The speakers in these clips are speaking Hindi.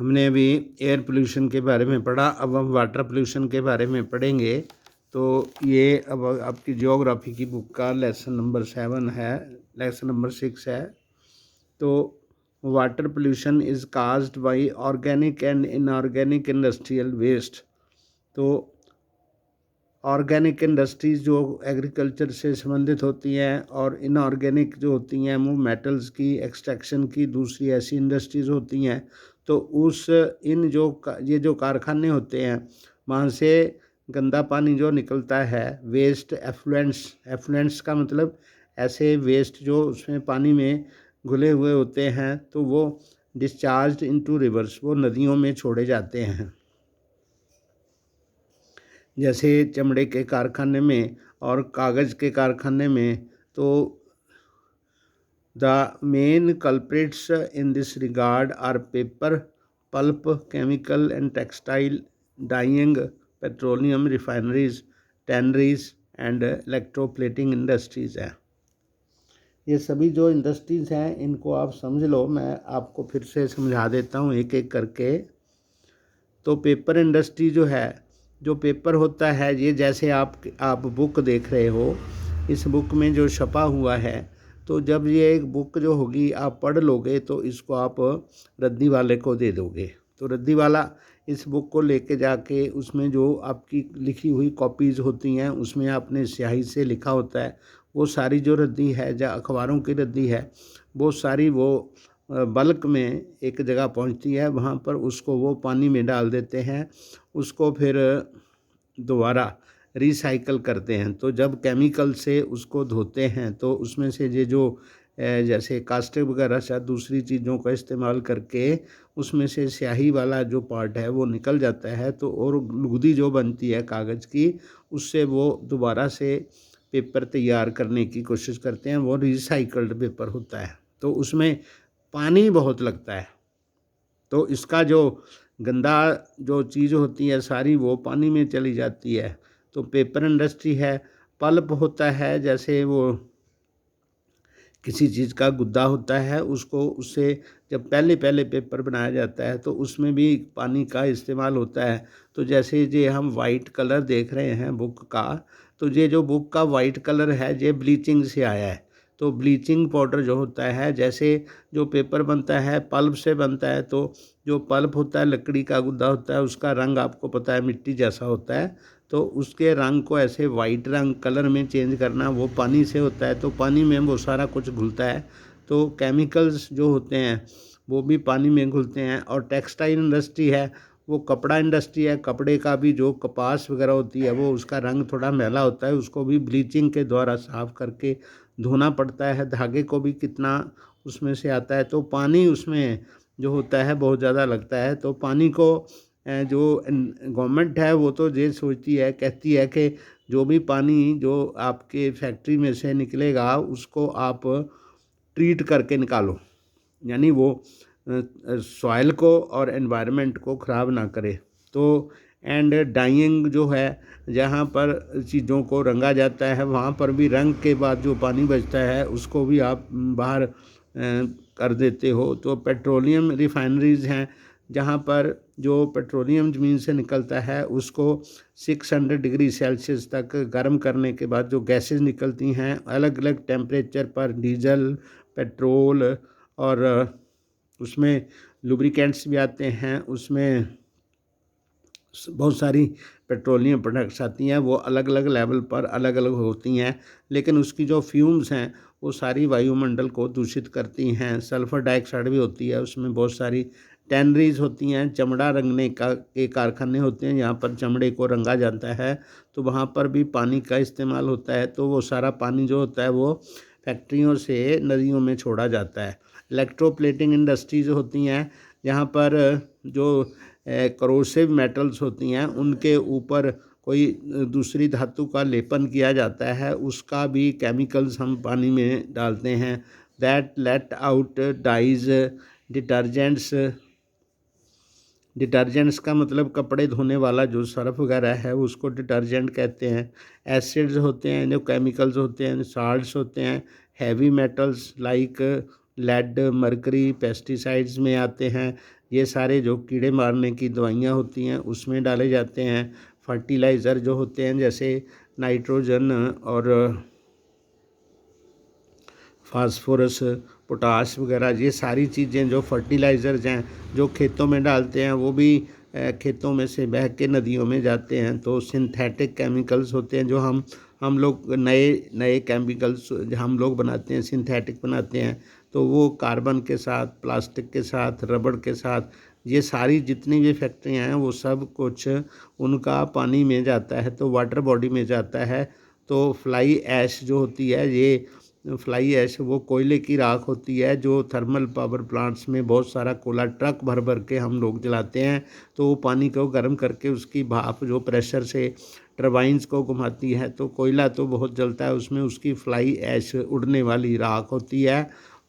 हमने अभी एयर पोल्यूशन के बारे में पढ़ा, अब हम वाटर पोल्यूशन के बारे में पढ़ेंगे। तो ये अब आपकी जियोग्राफी की बुक का लेसन नंबर 7 है, लेसन नंबर 6 है। तो water pollution is caused by organic and inorganic industrial waste. तो ऑर्गेनिक इंडस्ट्रीज़ जो एग्रीकल्चर से संबंधित होती हैं और इनऑर्गेनिक जो होती हैं वो मेटल्स की एक्सट्रैक्शन की दूसरी ऐसी इंडस्ट्रीज़ होती हैं। तो ये जो कारखाने होते हैं वहाँ से गंदा पानी जो निकलता है, वेस्ट एफ्लुएंट्स का मतलब ऐसे वेस्ट जो उसमें पानी में घुले हुए होते हैं, तो वो डिस्चार्ज इनटू रिवर्स, वो नदियों में छोड़े जाते हैं। जैसे चमड़े के कारखाने में और कागज़ के कारखाने में। तो the main culprits in this regard are paper, pulp, chemical and textile, dyeing, petroleum refineries, tanneries and electroplating industries हैं। ये सभी जो इंडस्ट्रीज़ हैं इनको आप समझ लो, मैं आपको फिर से समझा देता हूँ एक एक करके। तो पेपर इंडस्ट्री जो है, जो पेपर होता है, ये जैसे आप बुक देख रहे हो, इस बुक में जो छपा हुआ है, तो जब ये एक बुक जो होगी आप पढ़ लोगे तो इसको आप रद्दी वाले को दे दोगे। तो रद्दी वाला इस बुक को लेके जाके उसमें जो आपकी लिखी हुई कॉपीज़ होती हैं उसमें आपने स्याही से लिखा होता है, वो सारी जो रद्दी है, जो अखबारों की रद्दी है, वो सारी वो बल्क में एक जगह पहुंचती है। वहाँ पर उसको वो पानी में डाल देते हैं, उसको फिर दोबारा रिसाइकल करते हैं। तो जब केमिकल से उसको धोते हैं तो उसमें से ये जो जैसे कास्टिक वगैरह से दूसरी चीज़ों का इस्तेमाल करके उसमें से स्याही वाला जो पार्ट है वो निकल जाता है। तो और लुगदी जो बनती है कागज़ की, उससे वो दोबारा से पेपर तैयार करने की कोशिश करते हैं, वो रिसाइकल्ड पेपर होता है। तो उसमें पानी बहुत लगता है, तो इसका जो गंदा जो चीज़ होती है सारी वो पानी में चली जाती है। तो पेपर इंडस्ट्री है। पल्प होता है, जैसे वो किसी चीज़ का गुद्दा होता है, उसको उससे जब पहले पहले पेपर बनाया जाता है तो उसमें भी पानी का इस्तेमाल होता है। तो जैसे ये हम वाइट कलर देख रहे हैं बुक का, तो ये जो बुक का वाइट कलर है ये ब्लीचिंग से आया है। तो ब्लीचिंग पाउडर जो होता है, जैसे जो पेपर बनता है पल्प से बनता है, तो जो पल्प होता है लकड़ी का गुद्दा होता है, उसका रंग आपको पता है मिट्टी जैसा होता है। तो उसके रंग को ऐसे वाइट रंग कलर में चेंज करना वो पानी से होता है। तो पानी में वो सारा कुछ घुलता है। तो केमिकल्स जो होते हैं वो भी पानी में घुलते हैं। और टेक्सटाइल इंडस्ट्री है, वो कपड़ा इंडस्ट्री है। कपड़े का भी जो कपास वगैरह होती है वो उसका रंग थोड़ा मैला होता है, उसको भी ब्लीचिंग के द्वारा साफ़ करके धोना पड़ता है। धागे को भी कितना उसमें से आता है। तो पानी उसमें जो होता है बहुत ज़्यादा लगता है। तो पानी को जो गवर्नमेंट है वो तो ये सोचती है, कहती है कि जो भी पानी जो आपके फैक्ट्री में से निकलेगा उसको आप ट्रीट करके निकालो, यानी वो सॉइल को और एनवायरनमेंट को ख़राब ना करे। तो एंड डाइंग जो है, जहाँ पर चीज़ों को रंगा जाता है वहाँ पर भी रंग के बाद जो पानी बचता है उसको भी आप बाहर कर देते हो। तो पेट्रोलियम रिफाइनरीज़ हैं, जहाँ पर जो पेट्रोलियम ज़मीन से निकलता है उसको 600 डिग्री सेल्सियस तक गर्म करने के बाद जो गैसेस निकलती हैं अलग अलग टेम्परेचर पर, डीजल, पेट्रोल और उसमें लुब्रिकेंट्स भी आते हैं, उसमें बहुत सारी पेट्रोलियम प्रोडक्ट्स आती हैं, वो अलग अलग लेवल पर अलग अलग होती हैं। लेकिन उसकी जो फ्यूम्स हैं वो सारी वायुमंडल को दूषित करती हैं। सल्फ़र डाइऑक्साइड भी होती है उसमें। बहुत सारी टैनरीज होती हैं, चमड़ा रंगने का के कारखाने होते हैं, यहाँ पर चमड़े को रंगा जाता है। तो वहाँ पर भी पानी का इस्तेमाल होता है। तो वो सारा पानी जो होता है वो फैक्ट्रियों से नदियों में छोड़ा जाता है। इलेक्ट्रोप्लेटिंग इंडस्ट्रीज होती हैं, जहाँ पर जो करोसिव मेटल्स होती हैं उनके ऊपर कोई दूसरी धातु का लेपन किया जाता है, उसका भी केमिकल्स हम पानी में डालते हैं। That let out dyes, detergents का मतलब कपड़े धोने वाला जो सर्फ वगैरह है उसको डिटर्जेंट कहते हैं। एसिड्स होते हैं जो केमिकल्स होते हैं, साल्ट्स होते हैं, heavy metals like lead, mercury pesticides में आते हैं। ये सारे जो कीड़े मारने की दवाइयाँ होती हैं उसमें डाले जाते हैं। फर्टिलाइज़र जो होते हैं जैसे नाइट्रोजन और फास्फोरस, पोटाश वगैरह, ये सारी चीज़ें जो फर्टिलाइज़र्स हैं जो खेतों में डालते हैं वो भी खेतों में से बह के नदियों में जाते हैं। तो सिंथेटिक केमिकल्स होते हैं जो हम लोग नए नए केमिकल्स हम लोग बनाते हैं, सिंथेटिक बनाते हैं। तो वो कार्बन के साथ, प्लास्टिक के साथ, रबड़ के साथ, ये सारी जितनी भी फैक्ट्रियाँ हैं वो सब कुछ उनका पानी में जाता है, तो वाटर बॉडी में जाता है। तो फ्लाई ऐश जो होती है, ये फ्लाई ऐश वो कोयले की राख होती है जो थर्मल पावर प्लांट्स में बहुत सारा कोयला ट्रक भर भर के हम लोग जलाते हैं। तो वो पानी को गर्म करके उसकी भाप जो प्रेशर से टरबाइंस को घुमाती है, तो कोयला तो बहुत जलता है उसमें, उसकी फ्लाई ऐश उड़ने वाली राख होती है।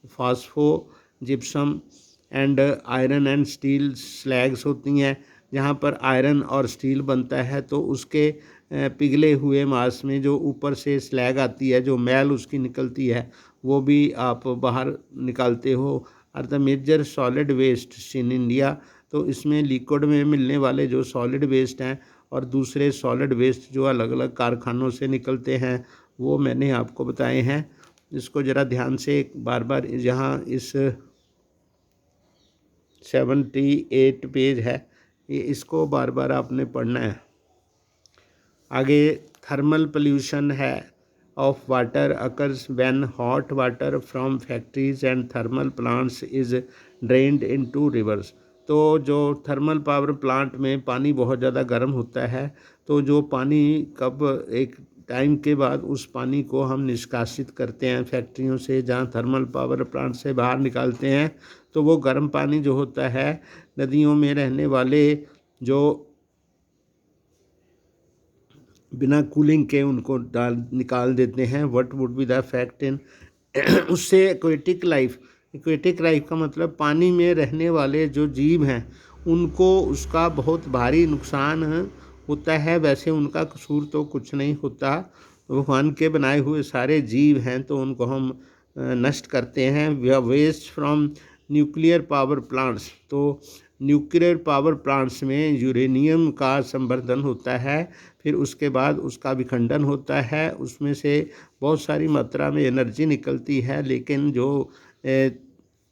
Phospho gypsum and iron and steel slags होती हैं। जहाँ पर आयरन और स्टील बनता है तो उसके पिघले हुए मास में जो ऊपर से स्लैग आती है, जो मैल उसकी निकलती है, वो भी आप बाहर निकालते हो। Are the major solid waste in India. तो इसमें लिक्विड में मिलने वाले जो सॉलिड वेस्ट हैं और दूसरे सॉलिड वेस्ट जो अलग अलग कारखानों से निकलते हैं वो मैंने आपको बताए हैं। इसको ज़रा ध्यान से एक बार बार यहाँ इस 78 पेज है, ये इसको बार बार आपने पढ़ना है। आगे थर्मल पोल्यूशन है of water occurs when hot water from factories and thermal plants is drained into reverse. तो जो थर्मल पावर प्लांट में पानी बहुत ज़्यादा गर्म होता है, तो जो पानी कब एक टाइम के बाद उस पानी को हम निष्कासित करते हैं फैक्ट्रियों से, जहाँ थर्मल पावर प्लांट से बाहर निकालते हैं, तो वो गर्म पानी जो होता है नदियों में रहने वाले जो बिना कूलिंग के उनको निकाल देते हैं। What would be the effect in उससे एक्वेटिक लाइफ का मतलब पानी में रहने वाले जो जीव हैं उनको उसका बहुत भारी नुकसान होता है। वैसे उनका कसूर तो कुछ नहीं होता, भगवान के बनाए हुए सारे जीव हैं तो उनको हम नष्ट करते हैं। Waste from nuclear power plants. तो न्यूक्लियर पावर प्लांट्स में यूरेनियम का संवर्धन होता है, फिर उसके बाद उसका विखंडन होता है, उसमें से बहुत सारी मात्रा में एनर्जी निकलती है, लेकिन जो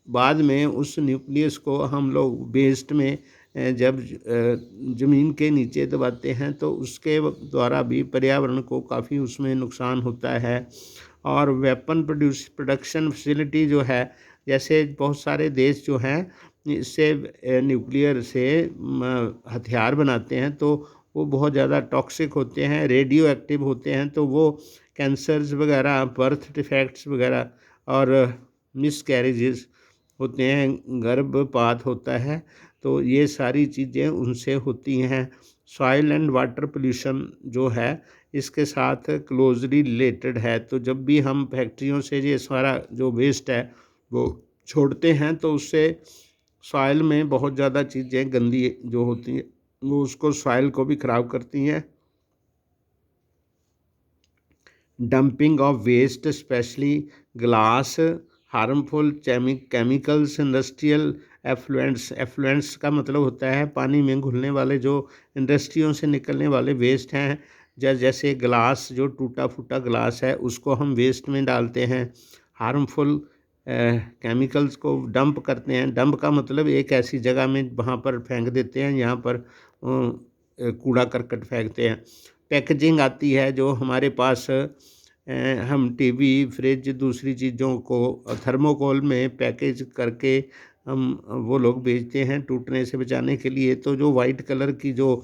बाद में उस न्यूक्लियस को हम लोग वेस्ट में जब ज़मीन के नीचे दबाते हैं तो उसके द्वारा भी पर्यावरण को काफ़ी उसमें नुकसान होता है। और वेपन प्रोडक्शन फैसिलिटी जो है, जैसे बहुत सारे देश जो हैं इससे न्यूक्लियर से हथियार बनाते हैं, तो वो बहुत ज़्यादा टॉक्सिक होते हैं, रेडियो एक्टिव होते हैं, तो वो कैंसर्स वगैरह, बर्थ डिफेक्ट्स वगैरह और मिसकैरेजेस होते हैं, गर्भपात होता है, तो ये सारी चीज़ें उनसे होती हैं। सॉइल एंड वाटर पोल्यूशन जो है इसके साथ क्लोजली रिलेटेड है। तो जब भी हम फैक्ट्रियों से ये सारा जो वेस्ट है वो छोड़ते हैं तो उससे सॉइल में बहुत ज़्यादा चीज़ें गंदी जो होती हैं वो उसको सॉइल को भी ख़राब करती हैं। Dumping of waste specially glass, harmful chemicals, industrial effluents का मतलब होता है पानी में घुलने वाले जो इंडस्ट्रियों से निकलने वाले वेस्ट हैं। जैसे ग्लास, जो टूटा फूटा ग्लास है उसको हम वेस्ट में डालते हैं। हार्मफुल केमिकल्स को डंप करते हैं। डंप का मतलब एक ऐसी जगह में वहाँ पर फेंक देते हैं, यहाँ पर कूड़ा करकट फेंकते हैं। पैकेजिंग आती है जो हमारे पास हम टीवी, फ्रिज, दूसरी चीज़ों को थर्मोकोल में पैकेज करके हम वो लोग बेचते हैं टूटने से बचाने के लिए। तो जो वाइट कलर की जो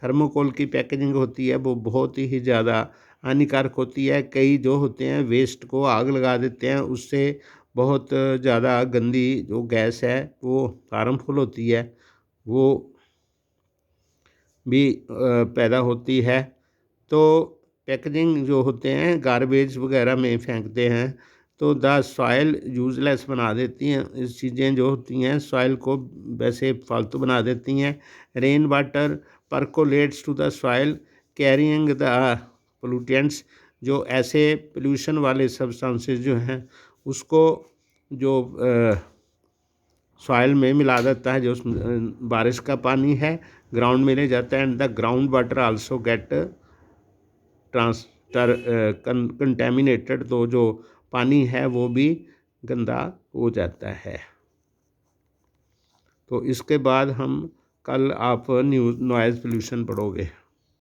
थर्मोकोल की पैकेजिंग होती है वो बहुत ही ज़्यादा हानिकारक होती है। कई जो होते हैं वेस्ट को आग लगा देते हैं, उससे बहुत ज़्यादा गंदी जो गैस है वो हार्मफुल होती है, वो भी पैदा होती है। तो पैकेजिंग जो होते हैं गार्बेज वगैरह में फेंकते हैं तो द सॉइल यूजलेस बना देती हैं। इस चीज़ें जो होती हैं सॉइल को वैसे फालतू बना देती हैं। Rain water percolates to the soil carrying the pollutants. जो ऐसे पोल्यूशन वाले सब्सटेंसेस जो हैं उसको जो सॉइल में मिला देता है, जो बारिश का पानी है ग्राउंड में ले जाता है, and the ground water also get ट्रांसटर कंटेमिनेटेड, तो जो पानी है वो भी गंदा हो जाता है। तो इसके बाद हम कल आप नॉइज़ पोल्यूशन पढ़ोगे।